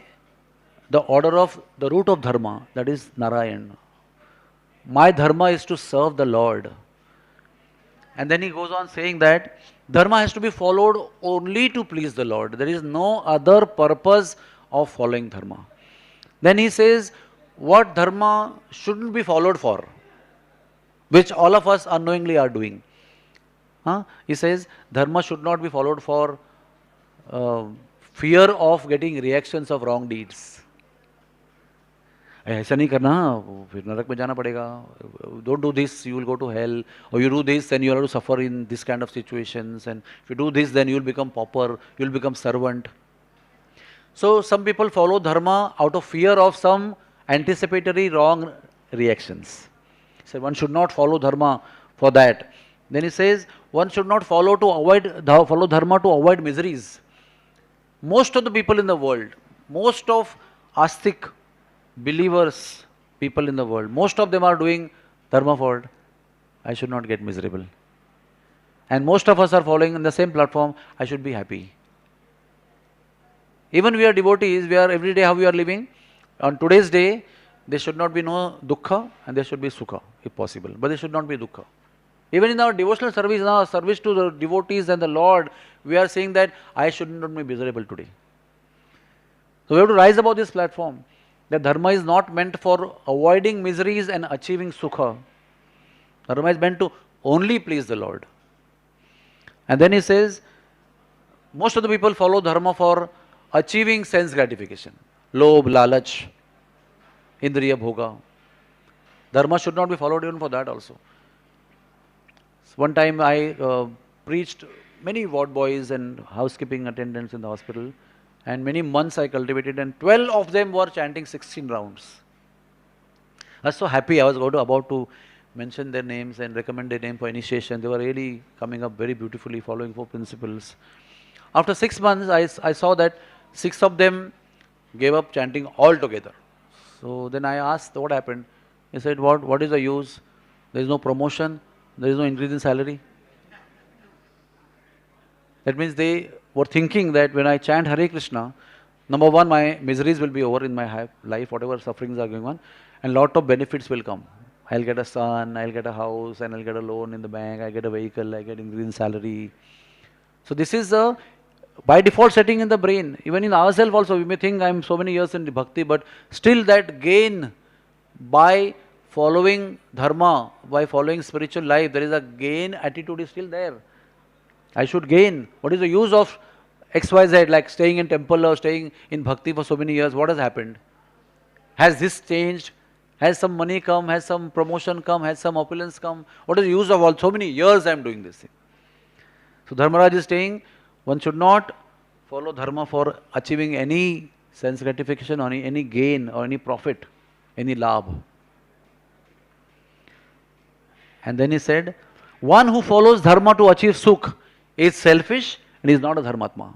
the order of the root of dharma, that is Narayan. My dharma is to serve the Lord. And then he goes on saying that dharma has to be followed only to please the Lord. There is no other purpose of following dharma. Then he says what dharma shouldn't be followed for, which all of us unknowingly are doing. He says dharma should not be followed for fear of getting reactions of wrong deeds. ऐसा नहीं करना, फिर नरक में जाना पड़ेगा. Don't do this, you will go to hell. Or you do this, then you will have to suffer in this kind of situations. And if you do this, then you will become pauper, you will become servant. So some people follow dharma out of fear of some anticipatory wrong reactions. So one should not follow dharma for that. Then he says one should not follow dharma to avoid miseries. Most of the people in the world, most of astic believers, people in the world, most of them are doing dharma for, I should not get miserable. And most of us are following in the same platform, I should be happy. Even we are devotees, we are every day how we are living. On today's day, there should not be no dukkha and there should be sukha, if possible. But there should not be dukkha. Even in our devotional service, in our service to the devotees and the Lord, we are saying that I should not be miserable today. So we have to rise above this platform. That dharma is not meant for avoiding miseries and achieving sukha. Dharma is meant to only please the Lord. And then he says, most of the people follow dharma for achieving sense gratification. Lobh, lalach. Indriya Bhoga. Dharma should not be followed even for that also. One time I preached many ward boys and housekeeping attendants in the hospital, and many months I cultivated, and 12 of them were chanting 16 rounds. I was so happy. I was about to mention their names and recommend their name for initiation. They were really coming up very beautifully, following 4 principles. After 6 months, I saw that 6 of them gave up chanting altogether. So then I asked what happened. He said, what is the use? There is no promotion, there is no increase in salary. That means they were thinking that when I chant Hare Krishna, number one, my miseries will be over in my life, whatever sufferings are going on, and lot of benefits will come. I'll get a son, I'll get a house, and I'll get a loan in the bank, I'll get a vehicle, I'll get increase in salary. So this is a by default setting in the brain. Even in ourselves also, we may think I'm so many years in the bhakti, but still that gain by following dharma, by following spiritual life, there is a gain attitude is still there. I should gain. What is the use of XYZ, like staying in temple or staying in bhakti for so many years? What has happened? Has this changed? Has some money come? Has some promotion come? Has some opulence come? What is the use of all? So many years I am doing this thing. So Dharmaraj is saying, one should not follow dharma for achieving any sense gratification or any gain or any profit, any labh. And then he said, one who follows dharma to achieve sukh is selfish and is not a dharmatma.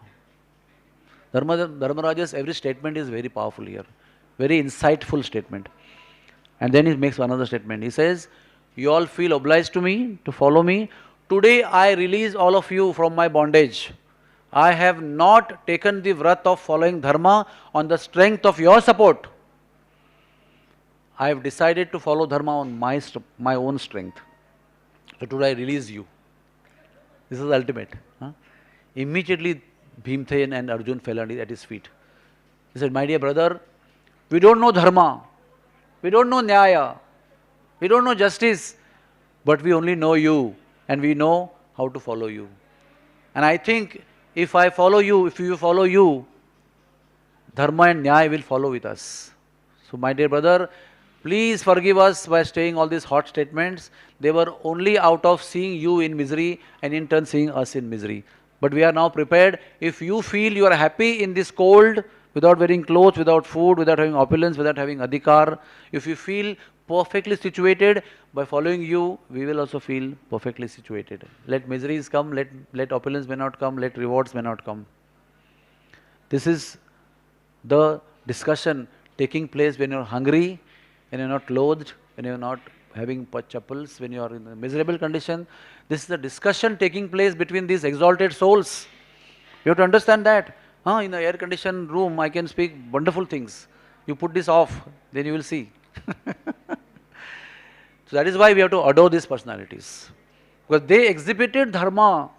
Dharmaraj's every statement is very powerful here, very insightful statement. And then he makes another statement. He says, you all feel obliged to me, to follow me. Today I release all of you from my bondage. I have not taken the vrat of following dharma on the strength of your support. I have decided to follow dharma on my own strength. So today I release you. This is ultimate. Immediately Bhimsen and Arjun fell at his feet. He said, my dear brother, we don't know dharma, we don't know nyaya, we don't know justice, but we only know you and we know how to follow you. And I think if I follow you, if you follow you, dharma and nyaya will follow with us. So my dear brother, please forgive us by saying all these hot statements. They were only out of seeing you in misery and in turn seeing us in misery. But we are now prepared. If you feel you are happy in this cold, without wearing clothes, without food, without having opulence, without having adhikar, if you feel perfectly situated, by following you, we will also feel perfectly situated. Let miseries come, let opulence may not come, let rewards may not come. This is the discussion taking place when you are hungry, when you are not clothed, when you are not having chappals, when you are in a miserable condition. This is the discussion taking place between these exalted souls. You have to understand that. In an air-conditioned room, I can speak wonderful things. You put this off, then you will see. So that is why we have to adore these personalities. Because they exhibited dharma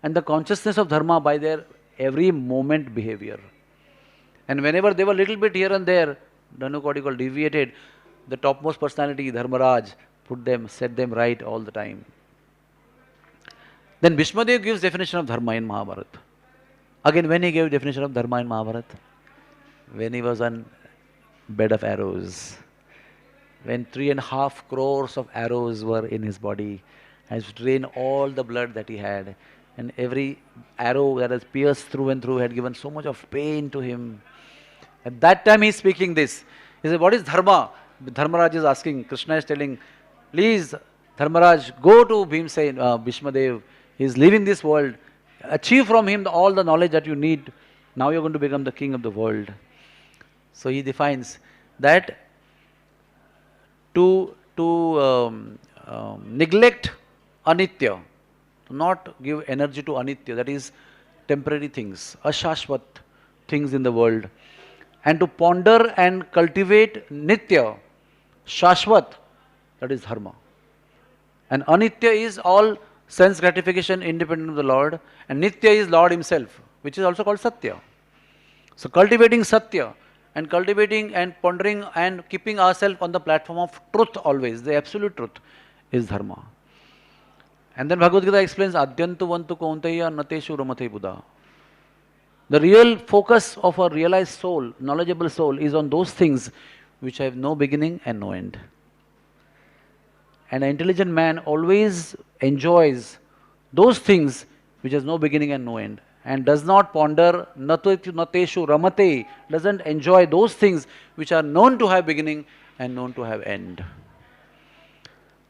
and the consciousness of dharma by their every moment behavior. And whenever they were little bit here and there, deviated, the topmost personality, Dharmaraj, set them right all the time. Then Bhishmadev gives definition of dharma in Mahabharata. Again, when he gave definition of dharma in Mahabharata? When he was on bed of arrows. When 3.5 crores of arrows were in his body, has drained all the blood that he had. And every arrow that has pierced through and through had given so much of pain to him. At that time he is speaking this. He said, what is dharma? Dharmaraj is asking, Krishna is telling, please Dharmaraj, go to Bhimsen, Bhishmadev. He is leaving this world. Achieve from him all the knowledge that you need. Now you are going to become the king of the world. So he defines that to neglect anitya, to not give energy to anitya, that is temporary things, ashashvat things in the world, and to ponder and cultivate nitya, shashvat, that is dharma. And anitya is all sense gratification independent of the Lord, and nitya is Lord himself, which is also called satya. So cultivating satya and cultivating and pondering and keeping ourselves on the platform of truth always, the absolute truth, is dharma. And then Bhagavad Gita explains, Adyantu vantu kaunteya nateshu ramate buddha. The real focus of a realized soul, knowledgeable soul, is on those things which have no beginning and no end. And an intelligent man always enjoys those things which has no beginning and no end, and does not ponder, nateshu ramate, doesn't enjoy those things which are known to have beginning and known to have end.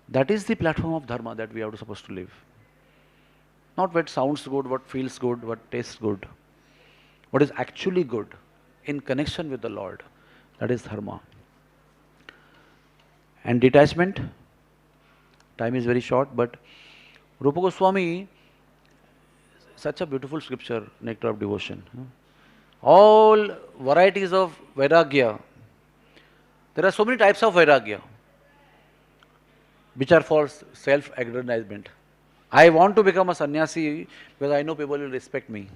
That is the platform of dharma that we are supposed to live. Not what sounds good, what feels good, what tastes good. What is actually good in connection with the Lord. That is dharma. And detachment, time is very short, but Rupa Goswami, such a beautiful scripture, Nectar of Devotion. All varieties of Vairagya. There are so many types of Vairagya, which are for self-aggrandizement. I want to become a sannyasi because I know people will respect me.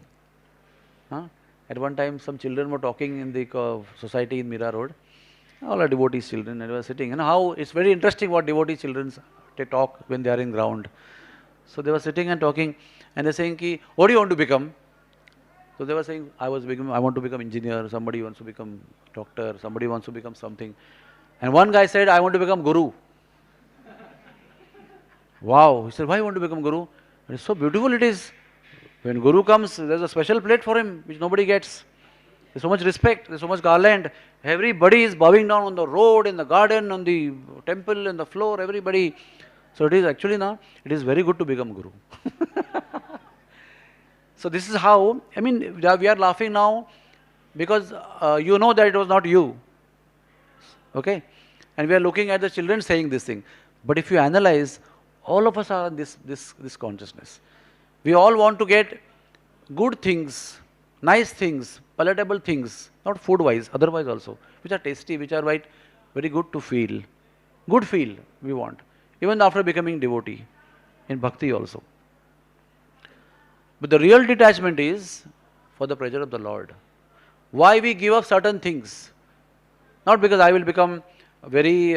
At one time, some children were talking in the society in Mira Road. All are devotees' children, and they were sitting. And how it's very interesting what devotee children they talk when they are in ground. So they were sitting and talking, and they're saying, "Ki, what do you want to become?" So they were saying, I want to become engineer, somebody wants to become doctor, somebody wants to become something. And one guy said, I want to become guru. Wow, he said, why you want to become guru? And it's so beautiful it is. When guru comes, there's a special plate for him, which nobody gets. There's so much respect, there's so much garland. Everybody is bowing down on the road, in the garden, on the temple, on the floor, everybody. So it is actually now, it is very good to become guru. So this is how, I mean, we are laughing now because you know that it was not you. Okay? And we are looking at the children saying this thing. But if you analyze, all of us are in this consciousness. We all want to get good things, nice things, palatable things, not food-wise, otherwise also, which are tasty, which are very good to feel. Good feel we want, even after becoming devotee, in bhakti also. But the real detachment is for the pleasure of the Lord. Why we give up certain things? Not because I will become very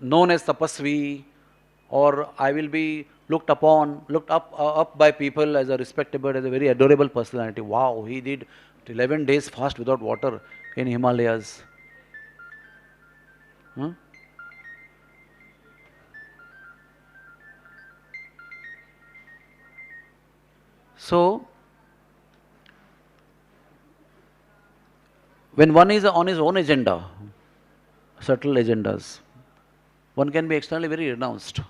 known as tapasvi, or I will be looked up by people as a respectable, as a very adorable personality. Wow, he did 11 days fast without water in Himalayas. So, when one is on his own agenda, subtle agendas, one can be externally very renounced,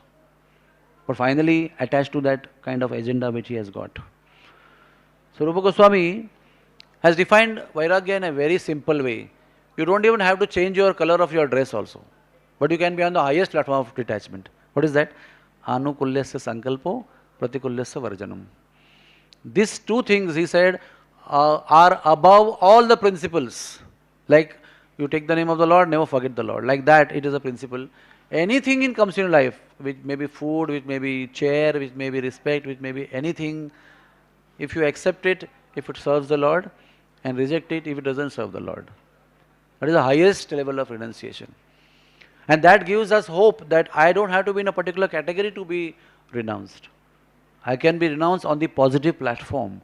but finally attached to that kind of agenda which he has got. So Rupa Goswami has defined Vairagya in a very simple way. You don't even have to change your color of your dress also, but you can be on the highest platform of detachment. What is that? Anukulyasya sankalpo, pratikulyasya varjanam. These two things, he said, are above all the principles. Like you take the name of the Lord, never forget the Lord. Like that, it is a principle. Anything in comes in your life, which may be food, which may be chair, which may be respect, which may be anything, if you accept it, if it serves the Lord, and reject it if it doesn't serve the Lord. That is the highest level of renunciation. And that gives us hope that I don't have to be in a particular category to be renounced. I can be renounced on the positive platform,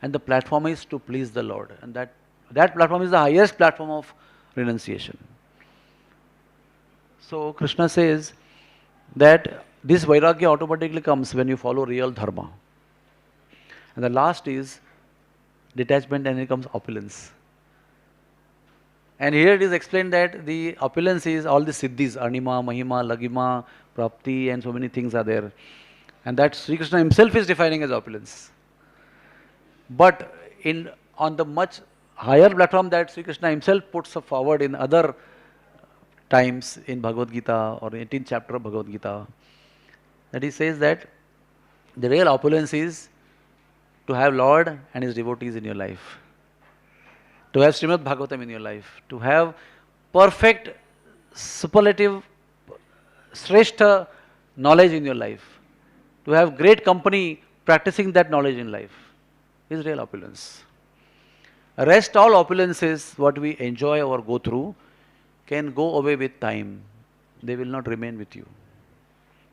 and the platform is to please the Lord, and that platform is the highest platform of renunciation. So Krishna says that this Vairagya automatically comes when you follow real dharma. And the last is detachment, and it comes opulence. And here it is explained that the opulence is all the siddhis, Anima, Mahima, Lagima, Prapti, and so many things are there. And that Sri Krishna himself is defining as opulence. But on the much higher platform that Sri Krishna himself puts forward in other times in Bhagavad Gita or 18th chapter of Bhagavad Gita, that he says that the real opulence is to have Lord and his devotees in your life, to have Srimad Bhagavatam in your life, to have perfect, superlative, shrestha knowledge in your life, to have great company practicing that knowledge in life is real opulence. Rest all opulences, what we enjoy or go through, can go away with time. They will not remain with you.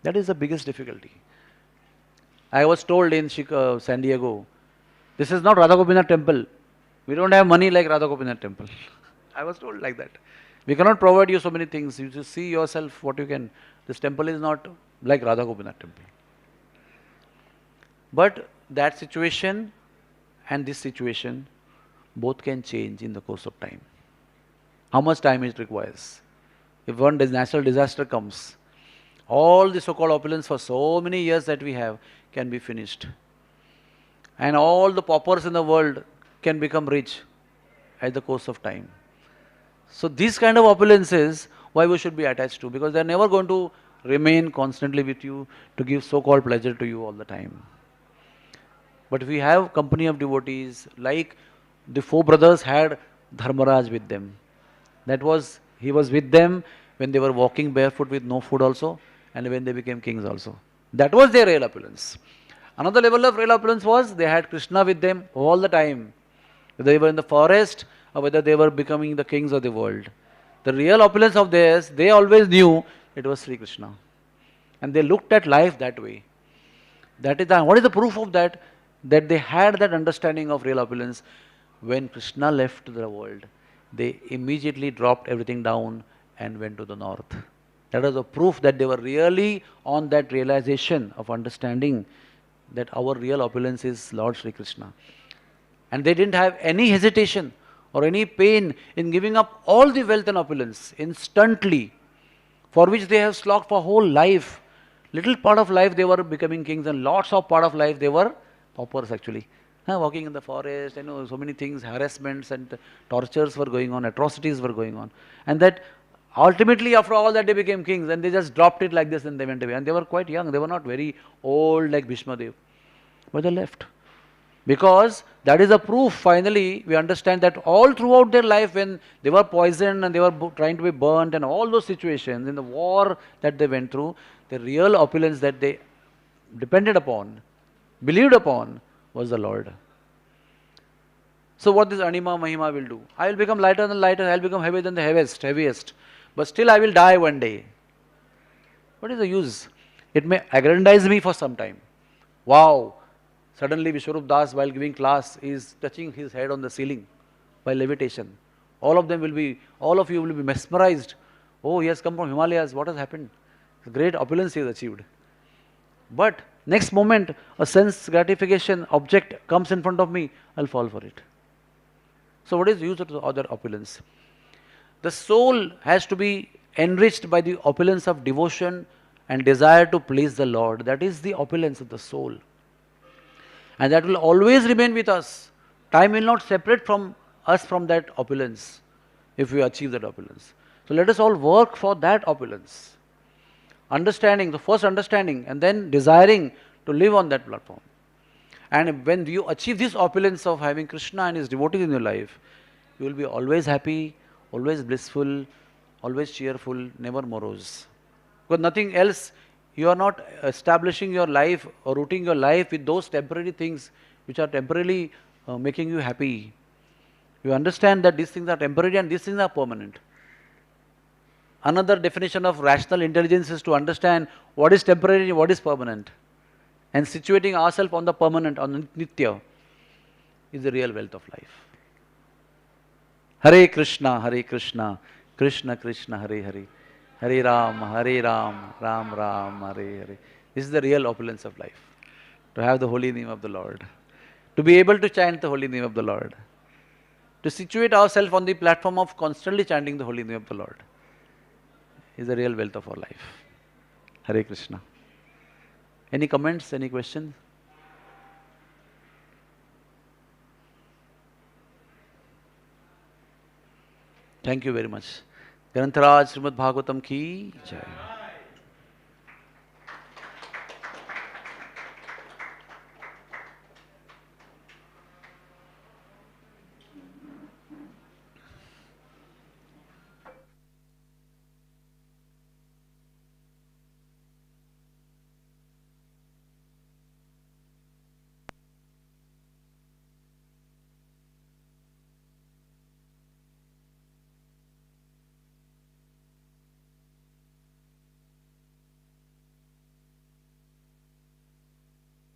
That is the biggest difficulty. I was told in San Diego, this is not Radha Gopinath temple. We don't have money like Radha Gopinath temple. I was told like that. We cannot provide you so many things. You just see yourself what you can. This temple is not like Radha Gopinath temple. But that situation and this situation both can change in the course of time. How much time it requires? If one natural disaster comes, all the so-called opulence for so many years that we have can be finished. And all the paupers in the world can become rich at the course of time. So these kind of opulences, why we should be attached to? Because they are never going to remain constantly with you to give so-called pleasure to you all the time. But we have company of devotees, like the four brothers had Dharmaraj with them. He was with them when they were walking barefoot with no food also, and when they became kings also. That was their real opulence. Another level of real opulence was they had Krishna with them all the time. Whether they were in the forest or whether they were becoming the kings of the world. The real opulence of theirs, they always knew it was Sri Krishna. And they looked at life that way. What is the proof of that? That they had that understanding of real opulence. When Krishna left the world, they immediately dropped everything down and went to the north. That was a proof that they were really on that realization of understanding that our real opulence is Lord Sri Krishna. And they didn't have any hesitation or any pain in giving up all the wealth and opulence instantly, for which they have slogged for whole life. Little part of life they were becoming kings, and lots of part of life they were paupers actually. Walking in the forest, so many things, harassments and tortures were going on, atrocities were going on. And that ultimately after all that they became kings, and they just dropped it like this and they went away. And they were quite young, they were not very old like Bhishma Dev. But they left. Because that is a proof, finally, we understand that all throughout their life when they were poisoned and they were trying to be burnt and all those situations, in the war that they went through, the real opulence that they depended upon, believed upon, was the Lord. So what this Anima Mahima will do? I will become lighter than lighter, I will become heavier than the heaviest. But still I will die one day. What is the use? It may aggrandize me for some time. Wow! Suddenly Vishwarupdas, while giving class, is touching his head on the ceiling by levitation. All of you will be mesmerized. Oh, he has come from Himalayas, what has happened? Great opulence he has achieved. But next moment, a sense gratification object comes in front of me, I'll fall for it. So what is the use of the other opulence? The soul has to be enriched by the opulence of devotion and desire to please the Lord. That is the opulence of the soul. And that will always remain with us. Time will not separate from us from that opulence if we achieve that opulence. So let us all work for that opulence. Understanding, the first understanding, and then desiring to live on that platform. And when you achieve this opulence of having Krishna and his devotees in your life, you will be always happy, always blissful, always cheerful, never morose. Because nothing else, you are not establishing your life or rooting your life with those temporary things which are temporarily making you happy. You understand that these things are temporary and these things are permanent. Another definition of rational intelligence is to understand what is temporary and what is permanent. And situating ourselves on the permanent, on the Nitya, is the real wealth of life. Hare Krishna, Krishna Krishna, Hare Hare, Hare Ram, Ram Ram, Hare Hare. This is the real opulence of life. To have the holy name of the Lord. To be able to chant the holy name of the Lord. To situate ourselves on the platform of constantly chanting the holy name of the Lord is the real wealth of our life. Hare Krishna. Any comments, any questions? Thank you very much. Grantaraj Srimad Bhagavatam ki jai.